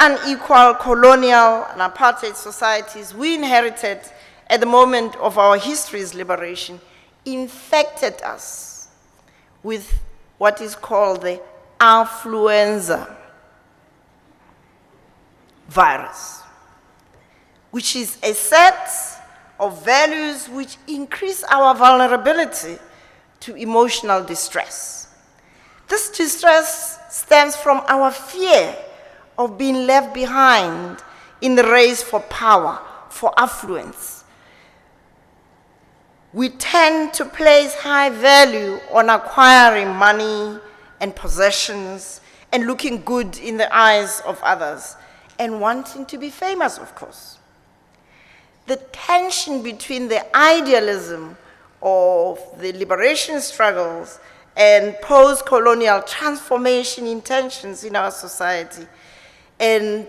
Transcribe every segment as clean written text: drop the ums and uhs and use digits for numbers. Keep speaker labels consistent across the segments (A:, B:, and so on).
A: unequal colonial and apartheid societies we inherited at the moment of our history's liberation infected us with what is called the affluenza virus, which is a set of values which increase our vulnerability to emotional distress. This distress stems from our fear of being left behind in the race for power, for affluence. We tend to place high value on acquiring money and possessions and looking good in the eyes of others and wanting to be famous, of course. The tension between the idealism of the liberation struggles and post-colonial transformation intentions in our society and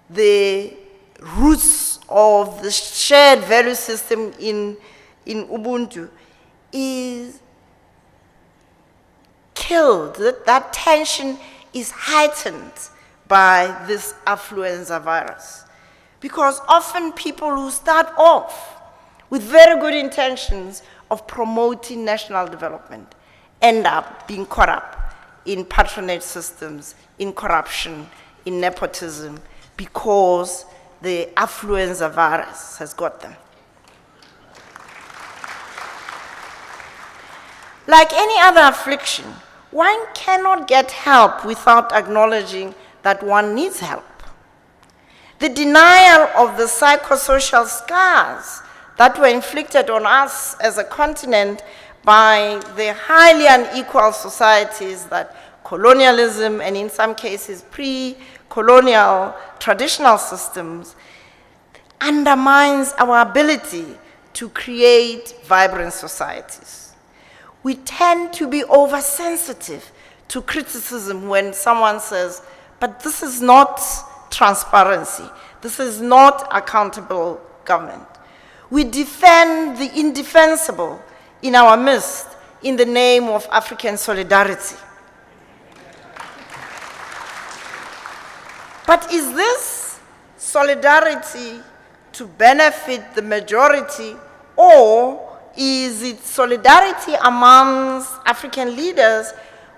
A: the roots of the shared value system in Ubuntu is killed. That tension is heightened by this affluenza virus. Because often people who start off with very good intentions of promoting national development end up being caught up in patronage systems, in corruption, in nepotism, because the affluenza virus has got them. Like any other affliction, one cannot get help without acknowledging that one needs help. The denial of the psychosocial scars that were inflicted on us as a continent by the highly unequal societies that colonialism and in some cases pre-colonial traditional systems undermines our ability to create vibrant societies. We tend to be oversensitive to criticism when someone says, but this is not transparency. This is not accountable government. We defend the indefensible in our midst in the name of African solidarity. But is this solidarity to benefit the majority, or is it solidarity amongst African leaders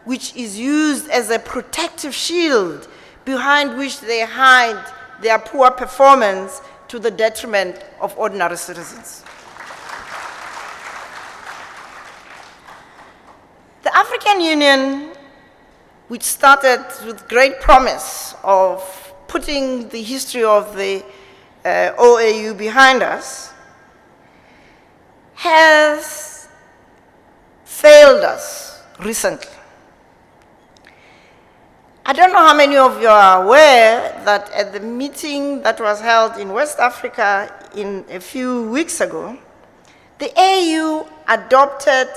A: which is used as a protective shield behind which they hide their poor performance to the detriment of ordinary citizens? The African Union, which started with great promise of putting the history of the OAU behind us, has failed us recently. I don't know how many of you are aware that at the meeting that was held in West Africa a few weeks ago, the AU adopted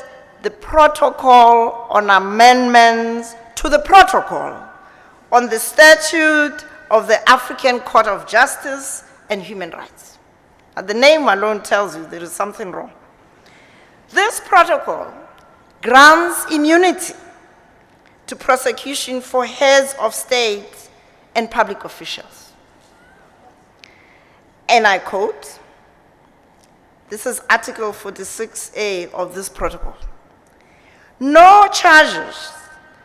A: the protocol on amendments to the protocol on the statute of the African Court of Justice and Human Rights. The name alone tells you there is something wrong. This protocol grants immunity to prosecution for heads of state and public officials. And I quote, this is Article 46A of this protocol. No charges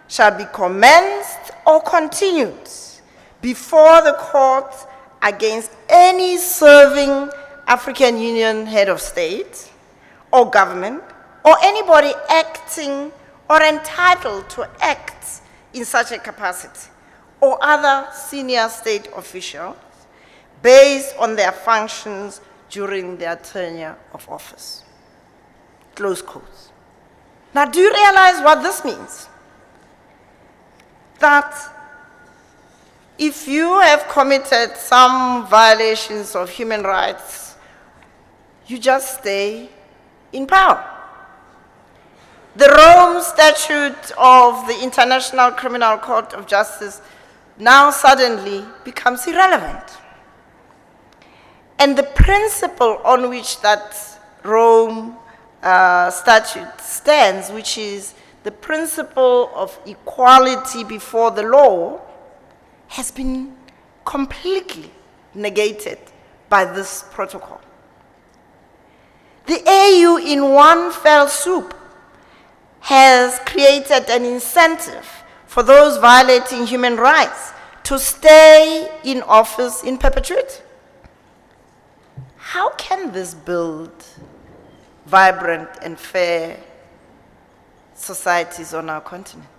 A: shall be commenced or continued before the court against any serving African Union head of state or government or anybody acting or entitled to act in such a capacity, or other senior state officials based on their functions during their tenure of office. Close quotes. Now, do you realize what this means? That if you have committed some violations of human rights, you just stay in power. The Rome Statute of the International Criminal Court of Justice now suddenly becomes irrelevant. And the principle on which that Rome statute stands, which is the principle of equality before the law, has been completely negated by this protocol. The AU, in one fell swoop, has created an incentive for those violating human rights to stay in office in perpetuity. How can this build vibrant and fair societies on our continent?